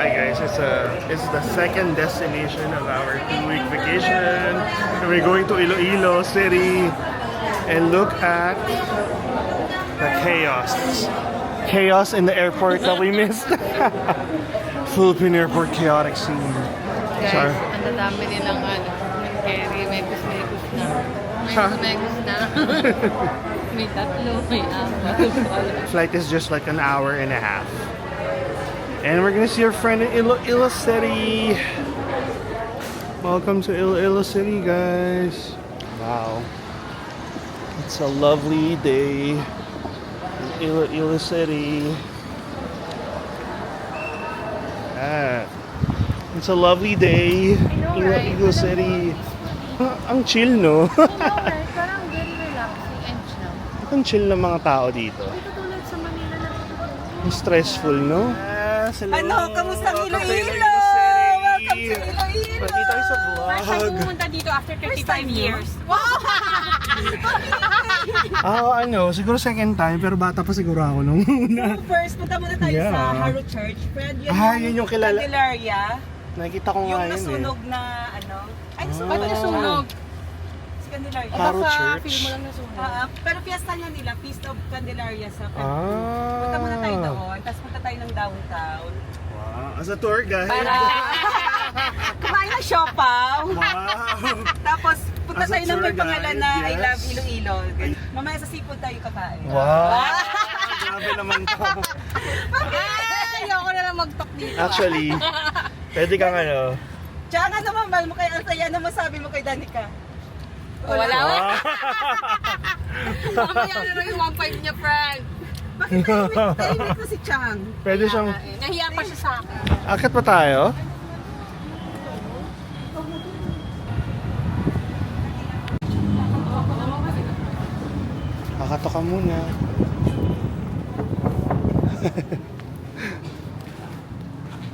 Hi guys, it's the second destination of our 2-week vacation. And we're going to Iloilo City and look at the chaos. Chaos in the airport that we missed. Philippine airport chaotic scene. Guys, ang dadami nilang carry, may gus na. May gus na. May tatlo, may apat. Flight is just like an hour and a half. And we're gonna see our friend in Iloilo City. Welcome to Iloilo City, guys. Wow. It's a lovely day in Iloilo City. It's a lovely day in Iloilo City. Ang chill, no? Right? Parang very relaxing and chill. Ang chill ng mga tao dito. Ito tulad sa Manila na Stressful, no? Ano, kamusta ang Iloilo? Welcome to Iloilo! Pwede tayo sa vlog. First time pumunta dito after 35 years. Wow! Siguro second time, pero bata pa siguro ako nung una. First, punta muna tayo Yeah. sa Harrow Church. Fred, Yun yung kilala. Candelaria. Nakikita ko nga Yung yun eh. nasunog na ano. Ay, Ah. nasunog. Si Candelaria. Harrow Baka Church. feel mo lang nasunog. Pero fiesta niya nila, Feast of Candelaria sa Punta muna tayo doon, tapos punta tayo ng downtown. Wow. As a tour guide. Para kumain ng siopaw. Wow. Tapos punta As a tayo ng may tour pangalan guide, na I yes. Love Iloilo. Mamaya sa seafood tayo kakain. Wow. Grabe naman to. Ay, ayoko na lang mag-talk dito. Actually, pwede kang ano. Tsaka nga naman, mahal mo kay Altaya na masabi mo kay Danica. Wala. Wow. Mamaya na lang yung 1.5 niya, Frank. Bakit tahimik na si Chang? Pwede siyang... Nahiya pa siya sa akin. Akit pa tayo? Kakato ka muna.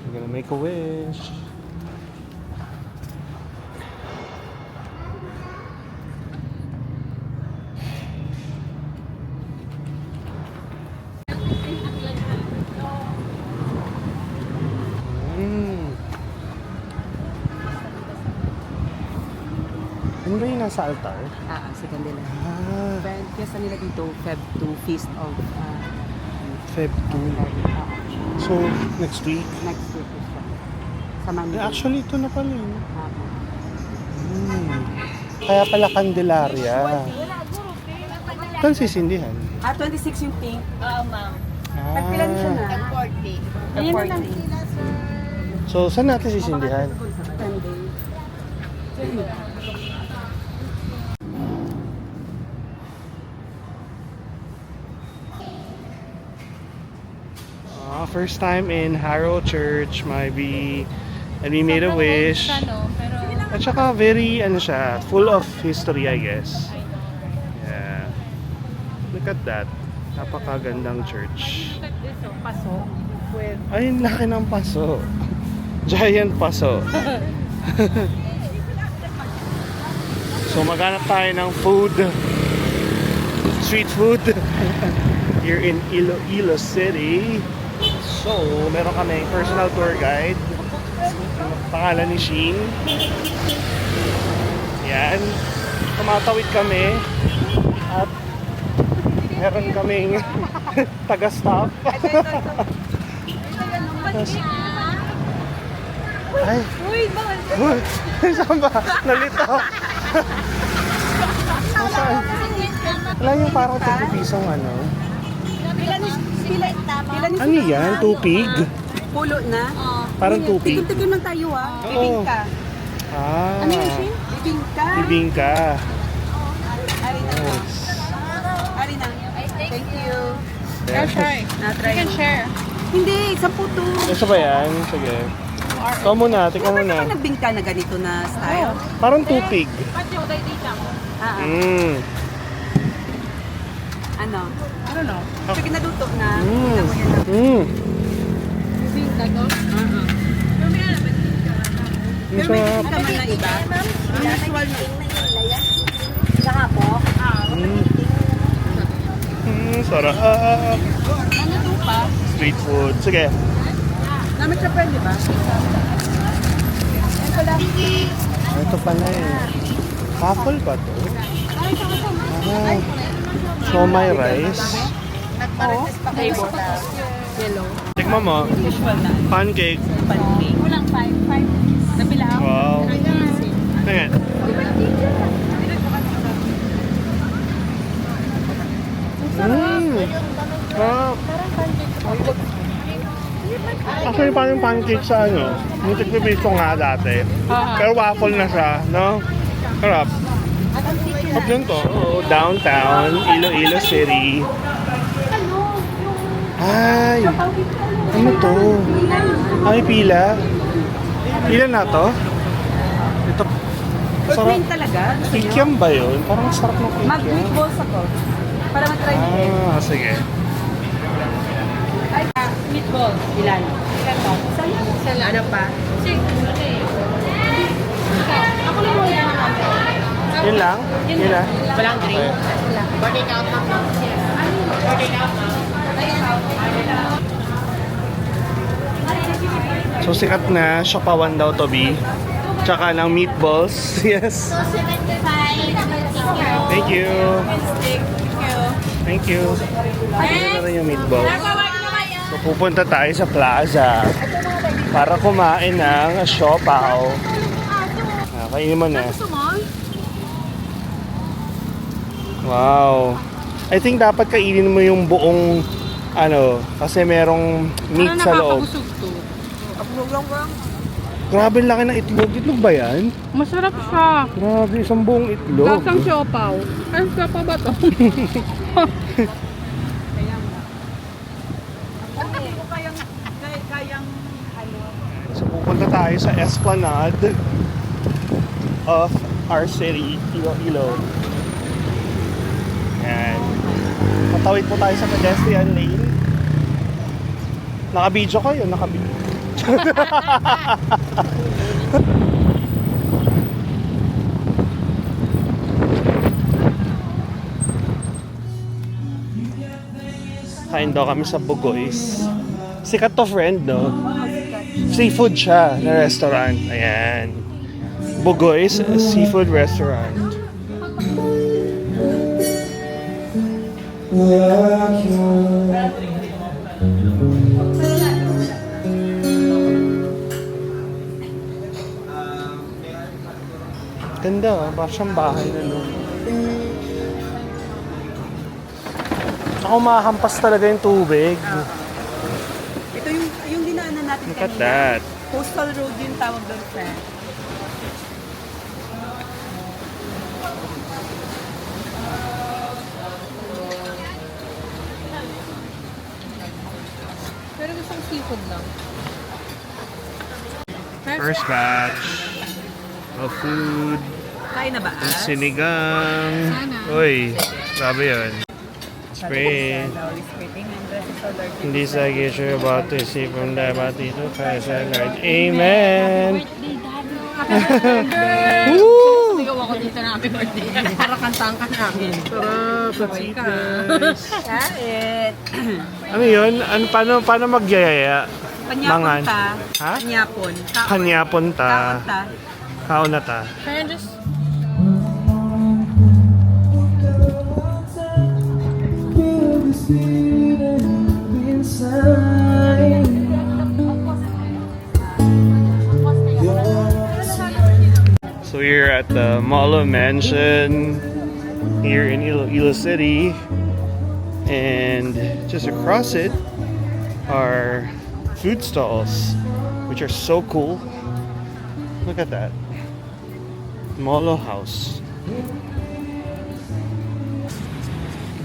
I'm gonna make a wish. Ano ba yung nasa altar? Sa Candelaria. Ah, Fiesta nila dito, Feb 2, Feast of Feb 2. So, next week? next week. Sa Monday. Actually, ito na pala yun. Kaya pala Candelaria. Ito ang sisindihan. 26 yung pink. Ma'am. Ah. Tagpilan siya na. 40. Ayun na lang. So, saan natin sisindihan? First time in Harrow Church, maybe, and we made a wish. At saka very, siya, full of history, I guess. Yeah. Look at that. Napakagandang church. Paso. With Ay, laki ng paso. Giant paso. So, maghanap tayo ng food. Street food. Here in Iloilo City. So, meron kami personal tour guide. Pangalan ni Sheen. Yan. Tumatawid kami. At meron kaming taga-stop. Ay. Uy, bakit? Uy, saan ba? Nalito. Saan? Wala yung parang 50 pisong ano. Ano yan? Tupig? Pulo na. Parang tupig? Tigil-tigil man tayo Oo. Bibingka. Ah. Ano yung Shin? Bibingka. Bibingka. Ari na. Yes. Ari na. Thank you. Try. Na-try. You can share. Hindi, isang puto. Isa ba yan? Sige. Ikaw muna, ikaw Never muna. naman nagbingka na ganito na style. Parang tupig. Ah, Mm. ano? I don't know. Sige, naluto na. Mm. Tingnan mo yan. Mm. Bingka to? Ang Pero may sarap. bingka man na iba. Usual na. Saka po. Sarap. Ano to pa? Street food. Sige. Namin siya pwede ba? Yan pala. Ito pala eh. Waffle ba to? Ah, siomai rice. Oo. Yellow. Tikman mo. Usual na. Pancake. Pancake. Kulang 5. Nabila ako. Wow. Ayan. Ah. Actually, parang yung pancake sa ano, yung tigpipiso nga dati. Pero waffle na siya, no? Sarap. Sarap yun to. Oo, downtown, Iloilo City. Ay! Ano to? Ay, pila. Pila na to? Ito. Good wing talaga. Kikiam ba yun? Parang sarap ng kikiam. Mag-meatballs ako. Para matry din. Ah, sige. Ay, meatball. Ilan? Ilan to? Isa lang. Ano pa? Sige. Ako lang mo yan. Yun lang? Yun lang? Walang drink. Okay. Burning out na po. Burning out na. So, sikat na Siopawan daw to be. Tsaka ng meatballs. Yes. Thank you. Thank you. Ito na rin yung meatballs. So, pupunta tayo sa plaza para kumain ng siopaw. Kainin mo na. Wow. I think dapat kainin mo yung buong ano, kasi merong meat sa loob. Grabe laki ng itlog. Itlog ba yan? Masarap siya. Grabe, isang buong itlog. Lasang siopaw. Ano siopaw ba to? So pupunta tayo sa Esplanade of our city, Iloilo. And patawid po tayo sa pedestrian lane. Naka-video kayo, naka-video. Kain daw kami sa Bugoy's. Sikat to, friend, no? Seafood siya na restaurant. Ayan. Bugoy's Seafood Restaurant. Ganda, oh. Parang siyang bahay na no. Ako mahampas talaga yung tubig. Ito yung dinaanan natin Look at that. Coastal Road yung tawag doon, friend. Pero gustong seafood lang. First batch of food. Kain na ba? Sinigang. Sana. Uy, grabe yun. Spray. Hindi sa gisyo about to see from the batito kaya sa Lord. Amen! Woo! Sigaw ako dito na happy birthday. Para kantahan ka namin. Sarap! That's it, ka. guys. Kain. Ano yun? Paano magyayaya? Panyapon ta. Ha? Panyapon. Kanyapon ta. Kaon ta. Kaon na ta. Kaya just... So we're at the Molo Mansion here in Iloilo City, and just across it are food stalls, which are so cool. Look at that. Molo House.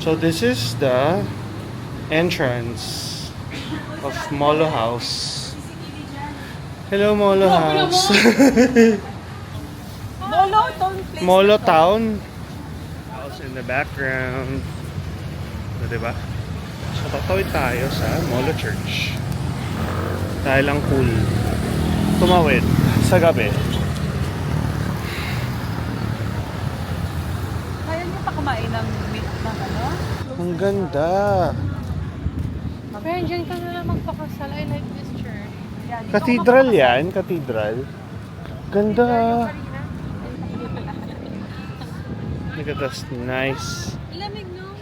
So this is the entrance of Molo House. Hello, Molo House. Molo Town Place. Molo Town. House in the background. So, diba? So, tatawid tayo sa Molo Church. Dahil lang cool. Tumawid sa gabi. Kaya niyo pa kumain ng meat ng ano? Ang ganda. Kaya dyan ka na lang magpakasal. I like this church. yan. Cathedral yan, cathedral. Ganda. Look at this, nice. Lamig, no?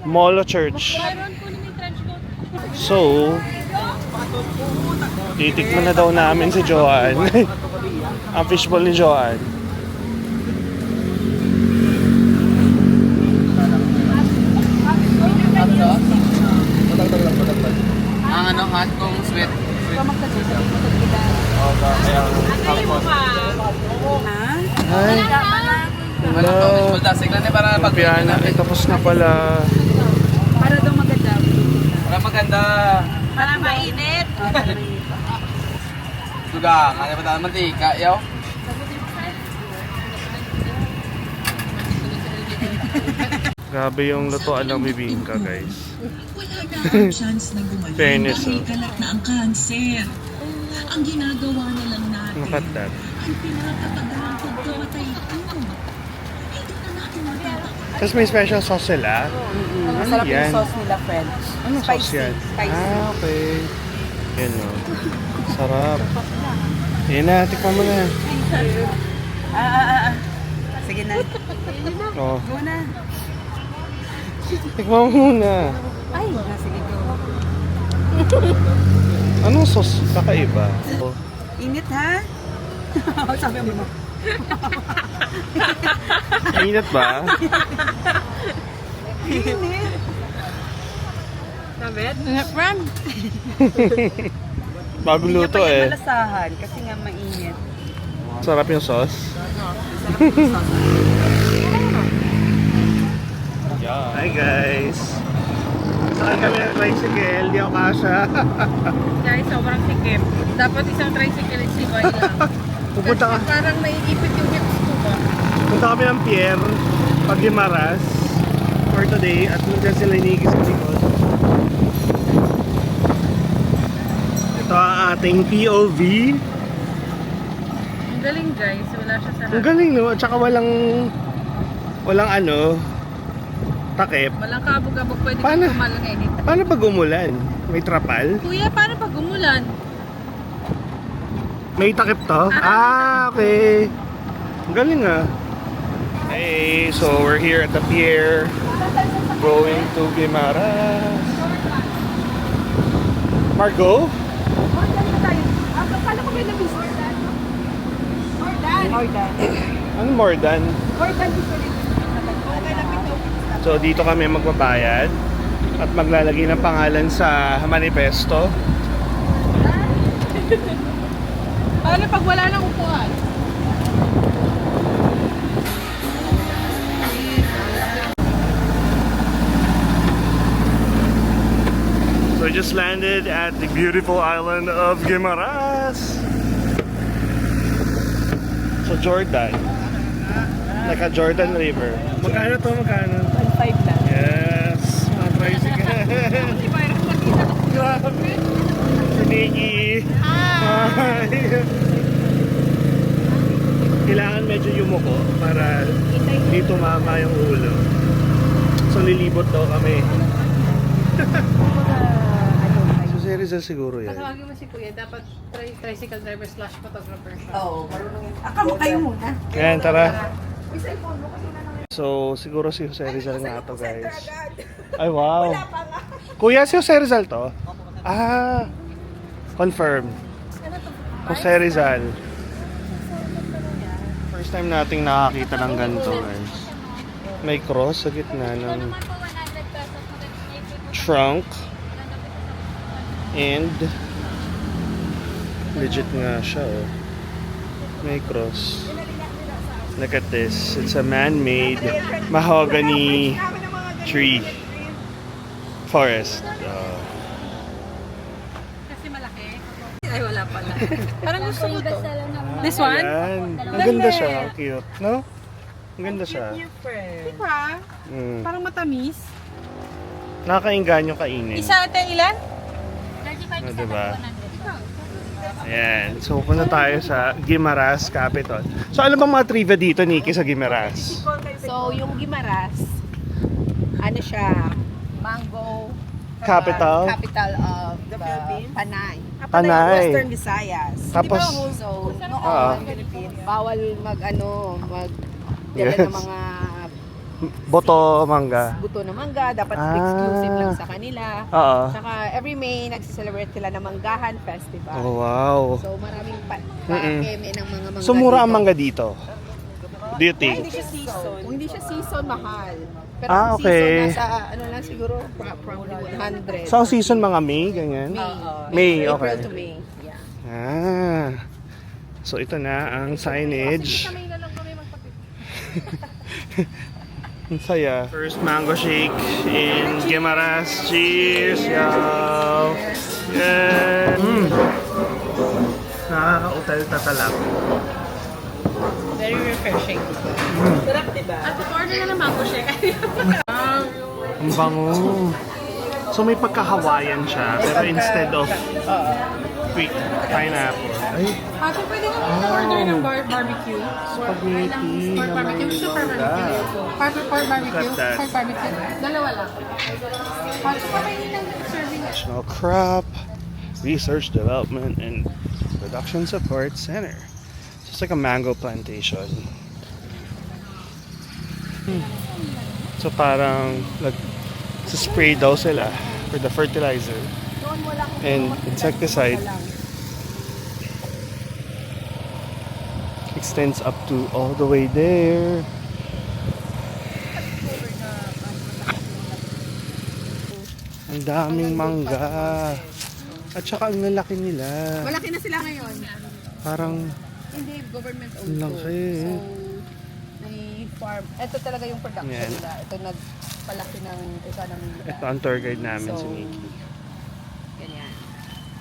Molo Church. Mayroon po ni may trench coat. So, titikman na daw namin si Joanne. Ang fishball ni Joanne. Ang ano, hot kong sweet. Hi. Wala to, fishbowl dasig lang para pag Piana, ay tapos na pala. Para daw maganda. Para maganda. Para mainit. Sugang, ano ba tayo mantika, yaw? Grabe yung lutuan ng bibingka, guys. Wala na ang chance na gumaling Fairness, dahil oh. kalat na ang cancer. Ang ginagawa na lang natin Look at that. ay pinatatagal ang pagkamatay ito. Hindi na natin matatapos. Tapos may special sauce sila. Masarap yan? yung sauce nila, friends. Anong sauce yan? Spicy. Ah, okay. Yan o. Sarap. Yan na, tikman mo na. Sige na. Oh, Go na. tikman mo muna. Ay, sige go. Anong sauce? Kakaiba. Oh. Init ha? Sabi mo. Mainit ba? Init. Sabit? Ram. Bagong luto eh. Malasahan kasi nga mainit. Sarap yung sauce. Hi guys. Saan kami ng tricycle? Di ako kasha. Guys, sobrang sikip. Dapat isang tricycle is sibay lang. Pupunta ka. Parang naiipit yung hips ko ba? Punta kami ng Pier, Pagdimaras for today at nandiyan sila Nikki sa likod. Ito ang ating POV. Ang galing guys, wala siya sa Ang galing no, at saka walang ano, takip. Walang kabog-kabog, pwede Paano? kang kumalang anytime. Paano pag umulan? May trapal? Kuya, paano pag umulan? May takip to? Ah, okay. Ang galing ah. Hey, so we're here at the pier going to Guimaras. Margo? Akala ko may nabis. More than. Ano more than? More than usually. So dito kami magbabayad at maglalagay ng pangalan sa manifesto. Paano pag wala nang upuan? So we just landed at the beautiful island of Guimaras. So Jordan. Like a Jordan River. Magkano to? Magkano? 1.5 lang. Yes, mga tricycle. Grabe. Si Nikki. Hi. Kailangan medyo yumuko para hindi tumama yung ulo. So lilibot daw kami. So si Rizal siguro yan. Tawagin mo si Kuya, dapat tricycle driver slash photographer siya. Oo, marunong yan. Akamo kayo muna. Yan, tara. So siguro si Jose Rizal nga to guys. Ay wow. Kuya, si Jose Rizal to? Ah, confirm. Jose Rizal. First time nating nakakita ng ganito guys. May cross sa gitna ng trunk. And legit nga siya oh. May cross. Look at this. It's a man-made mahogany tree forest. Kasi malaki. Ay, wala pala. Parang gusto ko to. This one? Ayan. Ang ganda siya. Cute, no? Ang ganda siya. Diba? Mm. Parang matamis. Nakakainganyo kainin. Isa ate, ilan? No, diba? Ayan. So, punta tayo sa Guimaras Capital. So, ano bang mga trivia dito, Nikki, sa Guimaras? So, yung Guimaras, ano siya, mango Capital? capital of the Panay. Panay. Western Visayas. Tapos, Di ba whole zone? Ah. Philippines. Bawal mag Yes. ng mga boto mangga. buto na mangga. Dapat Ah. exclusive lang sa kanila. Oo. Tsaka every May, nagsiselebrate sila ng Manggahan Festival. Oh, wow. So maraming Mm-mm. keme ng mga mangga So, mura ang dito. mangga dito? Do you Ay, think? hindi siya season. Kung hindi siya season, mahal. Pero Ah, kung okay. season, nasa ano lang siguro, probably 100. So, ang season mga May, ganyan? May, April okay. to May. Yeah. Ah. So, ito na ang signage. Ang saya. First mango shake in Guimaras. Cheers, y'all. Yeah. Nakaka-hotel tatalak. Very refreshing. Sarap, diba? At order na ng mango shake. Ang bango. So, may pagka-Hawaiian siya. Pero instead of sweet pineapple. Ay, Ate, pwede ka order ng barbecue. spaghetti Pork na may barbecue. Gusto pork mangga. barbecue. Pork barbecue. Got that. Pork barbecue. Dalawa lang. Ate, patayin ng serving. National Crop Research Development and Production Support Center. So it's like a mango plantation. So parang spray daw sila for the fertilizer and insecticide. Extends up to all the way there. Ang daming mangga. At saka ang lalaki nila. Malaki na sila ngayon. Parang Hindi, government Ang owned to. laki. So, may farm. Ito talaga yung production Yan. nila. Ito nagpalaki ng economy nila. ito ang tour guide namin So, si Nikki. Ganyan.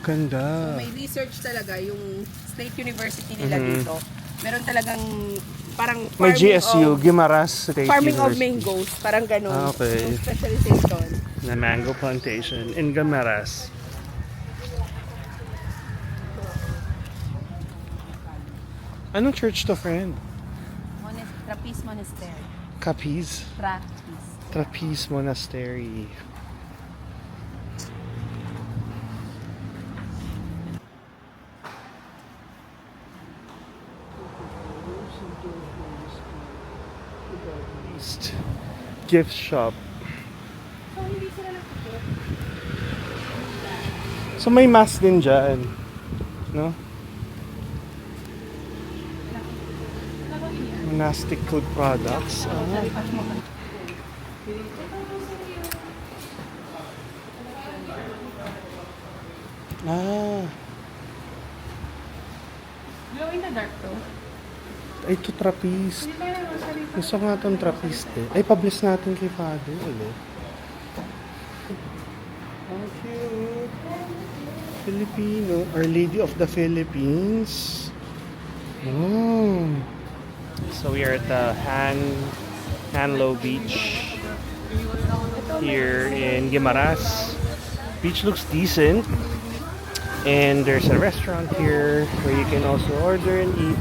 Ganda. May research talaga yung State University nila Mhm. dito. Meron talagang parang May farming GSU, of- Guimaras State farming of University. mangoes. Parang ganun. Ah, okay. Yung specialization. Na mango plantation in Guimaras. Anong church to, friend? Trapeze Monastery. Capiz? Trapeze. Trapeze Monastery. Gift shop. So may mask din dyan. No? Monastic food products. Ah. Glow in the dark to. Ay, ito trapeze. Gusto ko nga itong trapeze eh. Ay, publish natin kay Father ulit. Ang cute. Filipino. Our Lady of the Philippines. Oh. So we are at the Hanlo Beach here in Guimaras. Beach looks decent. And there's a restaurant here where you can also order and eat.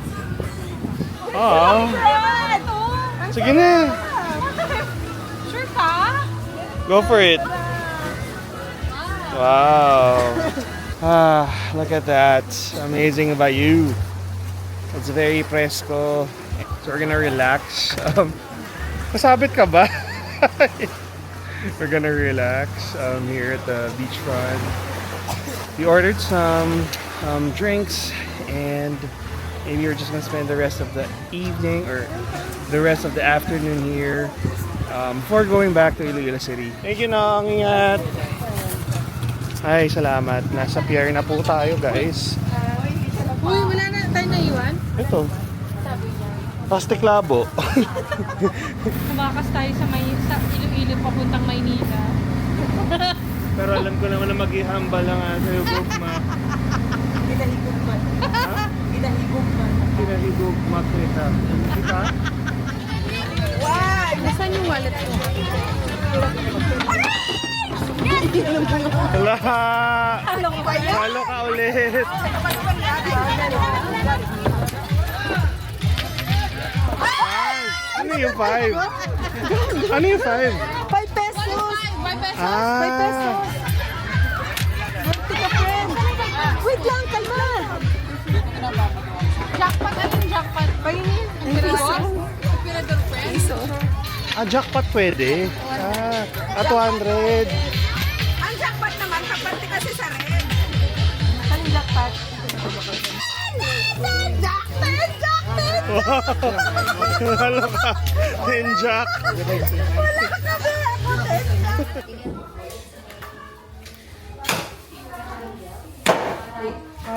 Oh. Sige na. Sure ka? Go for it. Wow. Ah, look at that. Amazing view. It's very fresco. So we're gonna relax. Masabit ka ba? We're gonna relax here at the beachfront. We ordered some drinks and maybe we're just gonna spend the rest of the evening or the rest of the afternoon here before going back to Iloilo City. Thank you, Nong. Ingat. Ay, salamat. Nasa pier na po tayo, guys. Uy, wala na tayo naiwan. Ito. Plastic labo. Tumakas tayo sa Iloilo papuntang Maynila. Pero alam ko naman na maghihambal lang sa'yo, Bukma. Pinahigugman. Ha? Pinahigugman. Pinahigugma kita. Kita? Nasaan yung wallet ko? Wala! Halo ka ulit! Ano yung 5? Ano yung 5? 5 pesos! 5 pesos? Ah! Tika, friend! Wait wait lang, kalma. Jackpot, anong jackpot? Pahingin. Operador friend? Jackpot pwede. 200. Ang jackpot naman, kapante kasi sa red. Anong jackpot? Wala ka. Ten Jack.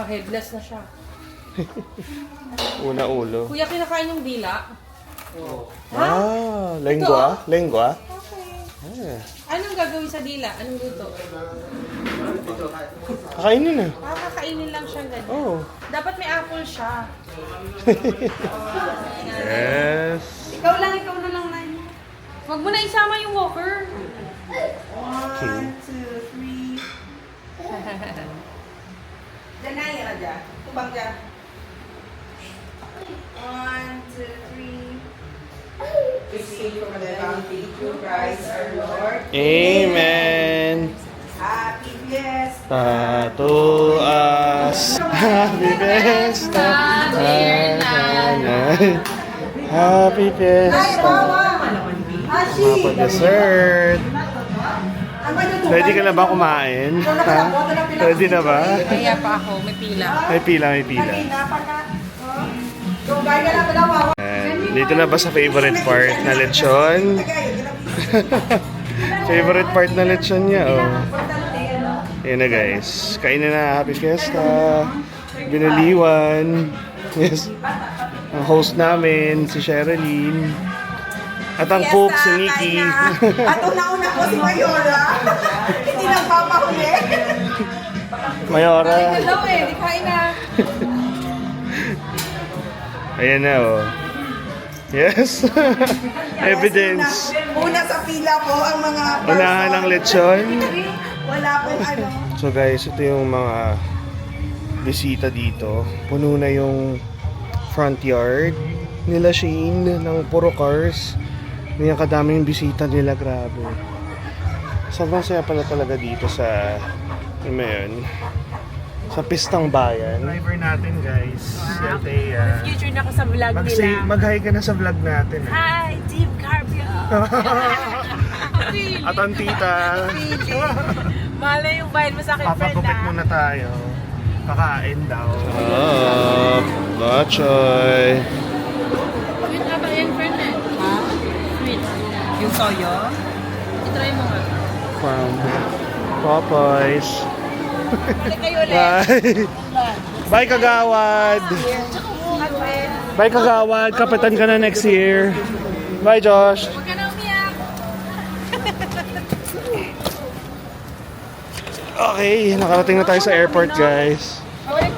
Headless na siya. Una ulo. Kuya, kinakain yung dila? Lengua? Lengua? Anong gagawin sa dila? Anong luto? Kakainin na. Kakainin lang siya ganyan. Oh. Dapat may apple siya. Yes. Ikaw na lang na. Huwag mo na isama yung walker. 1, 2, 3. Diyan na yan, Raja. Tubang dyan. 1, 2, 3. Receive from the bounty through Christ our Lord. Amen. Happy Fiesta. To us. Happy Fiesta. Happy Fiesta. Mga dessert. Ready ka na ba kumain? Ha? Ready na ba? Kaya pa ako, may pila. May pila, may pila. And dito na ba sa favorite part na lechon? Favorite part na lechon niya, oh. Ayan na guys. Kain na. Happy Fiesta. Binaliwan. Yes. Ang host namin, si Sherilyn. At ang cook, si Nikki. At una-una ko si Mayora. Hindi nagpapahuli. Mayora. Hello di kain na. Ayan na, oh. Yes. Evidence. Una sa pila po ang mga Unahan ng lechon. Wala pong ano. So guys, ito yung mga bisita dito. Puno na yung front yard nila Shane ng puro cars. May kadaming bisita nila, grabe. Sobrang saya pala talaga dito sa sa Pistang Bayan. Driver natin guys, si Althea. Future na ako sa vlog nila. Mag-hi ka na sa vlog natin. Hi, Jeep Carpio. At ang tita. Malay yung bayad mo sa akin, friend. Papagupit muna tayo. Kakain daw. Oh, Bachoy. Sweet na ba yan, friend eh? Sweet. Yung soyo? I-try mo nga. From Popeyes. Balik kayo ulit. Bye. Bye, Kagawad. Bye, Kagawad. Kapitan ka na next year. Bye, Josh. Huwag ka na umiyak. Okay, nakarating na tayo sa airport, guys. Balik